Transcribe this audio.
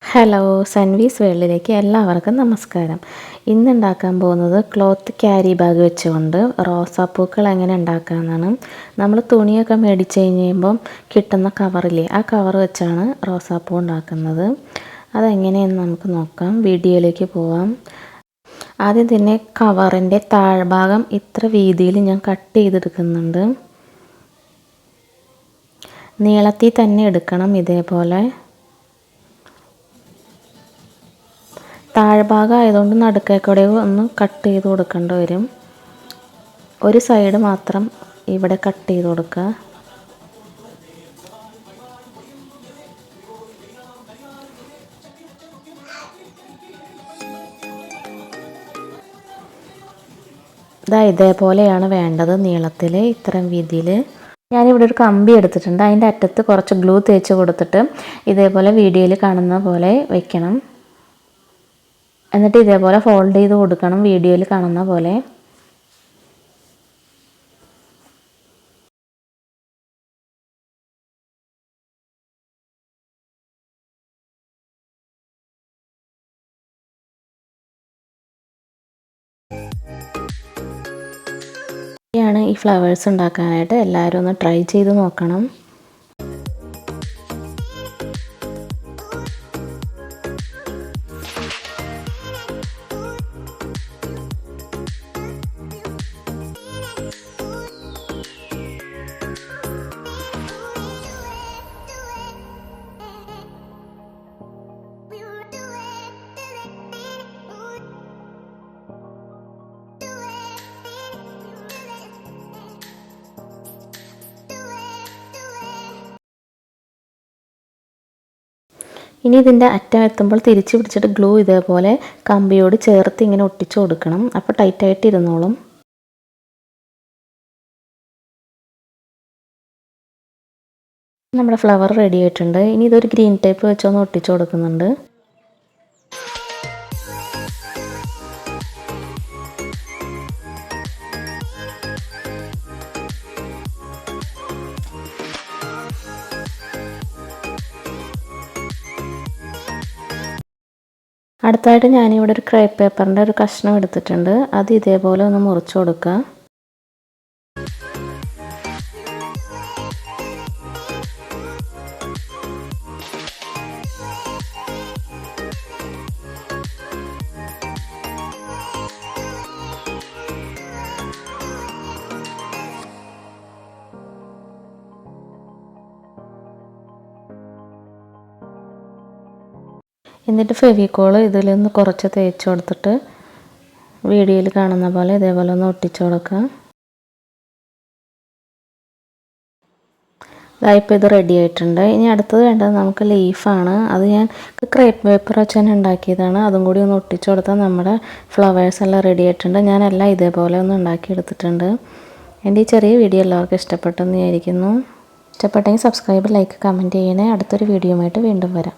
Hello, സൻവീസ് വേൾഡിലേക്ക് എല്ലാവർക്കും നമസ്കാരം. ഇന്ന് ഉണ്ടാക്കാൻ പോകുന്നത് ക്ലോത്ത് ക്യാരി ബാഗ് വെച്ചുകൊണ്ട് റോസാപ്പൂക്കൾ എങ്ങനെ ഉണ്ടാക്കാമെന്നാണ്. നമ്മൾ തുണിയൊക്കെ മേടിച്ച് കഴിയുമ്പം കിട്ടുന്ന കവറില്ലേ, ആ കവർ വെച്ചാണ് റോസാപ്പൂ ഉണ്ടാക്കുന്നത്. അതെങ്ങനെയെന്ന് നമുക്ക് നോക്കാം. വീഡിയോയിലേക്ക് പോവാം. ആദ്യം തന്നെ കവറിൻ്റെ താഴ്ഭാഗം ഇത്ര വീതിയിൽ ഞാൻ കട്ട് ചെയ്തെടുക്കുന്നുണ്ട്. നീളത്തിൽ തന്നെ എടുക്കണം. ഇതേപോലെ താഴ്ഭാഗം ആയതുകൊണ്ട് നടുക്കേക്കൂടെ ഒന്ന് കട്ട് ചെയ്ത് കൊടുക്കേണ്ടി വരും. ഒരു സൈഡ് മാത്രം ഇവിടെ കട്ട് ചെയ്ത് കൊടുക്കുക. ഇതേപോലെയാണ് വേണ്ടത്, നീളത്തിൽ ഇത്രയും വീതിയിൽ. ഞാനിവിടെ ഒരു കമ്പി എടുത്തിട്ടുണ്ട്. അതിൻ്റെ അറ്റത്ത് കുറച്ച് ഗ്ലൂ തേച്ച് കൊടുത്തിട്ട് ഇതേപോലെ വീഡിയോയിൽ കാണുന്ന പോലെ വയ്ക്കണം. എന്നിട്ട് ഇതേപോലെ ഫോൾഡ് ചെയ്ത് കൊടുക്കണം, വീഡിയോയിൽ കാണുന്ന പോലെ. ാണ് ഈ ഫ്ലവേഴ്സ് ഉണ്ടാക്കാനായിട്ട്. എല്ലാവരും ഒന്ന് ട്രൈ ചെയ്ത് നോക്കണം. ഇനി ഇതിൻ്റെ അറ്റം എത്തുമ്പോൾ തിരിച്ച് പിടിച്ചിട്ട് ഗ്ലൂ ഇതേപോലെ കമ്പിയോട് ചേർത്ത് ഇങ്ങനെ ഒട്ടിച്ചു കൊടുക്കണം. അപ്പോൾ ടൈറ്റായിട്ട് ഇരുന്നോളും. നമ്മുടെ ഫ്ലവർ റെഡി ആയിട്ടുണ്ട്. ഇനി ഇതൊരു ഗ്രീൻ ടേപ്പ് വെച്ചൊന്ന് ഒട്ടിച്ചു കൊടുക്കുന്നുണ്ട്. അടുത്തായിട്ട് ഞാനിവിടെ ഒരു ക്രേപ്പ് പേപ്പറിൻ്റെ ഒരു കഷ്ണം എടുത്തിട്ടുണ്ട്. അത് ഇതേപോലെ ഒന്ന് മുറിച്ച് കൊടുക്കുക. എന്നിട്ട് ഫെവിക്കോൾ ഇതിലൊന്ന് കുറച്ച് തേച്ച് കൊടുത്തിട്ട് വീഡിയോയിൽ കാണുന്ന പോലെ ഇതേപോലെ ഒന്ന് ഒട്ടിച്ചു കൊടുക്കുക. ഇപ്പോൾ ഇത് റെഡി ആയിട്ടുണ്ട്. ഇനി അടുത്തത് വേണ്ടത് നമുക്ക് ലീഫാണ്. അത് ഞാൻ ക്രേപ്പ് പേപ്പർ വെച്ച് തന്നെ ഉണ്ടാക്കിയതാണ്. അതും കൂടി ഒന്ന് ഒട്ടിച്ചു കൊടുത്താൽ നമ്മുടെ ഫ്ലവേഴ്സ് എല്ലാം റെഡി ആയിട്ടുണ്ട്. ഞാനെല്ലാം ഇതേപോലെ ഒന്ന് ഉണ്ടാക്കിയെടുത്തിട്ടുണ്ട്. എൻ്റെ ഈ ചെറിയ വീഡിയോ എല്ലാവർക്കും ഇഷ്ടപ്പെട്ടെന്ന് വിചാരിക്കുന്നു. ഇഷ്ടപ്പെട്ടെങ്കിൽ സബ്സ്ക്രൈബ്, ലൈക്ക്, കമൻറ്റ് ചെയ്യണേ. അടുത്തൊരു വീഡിയോയുമായിട്ട് വീണ്ടും വരാം.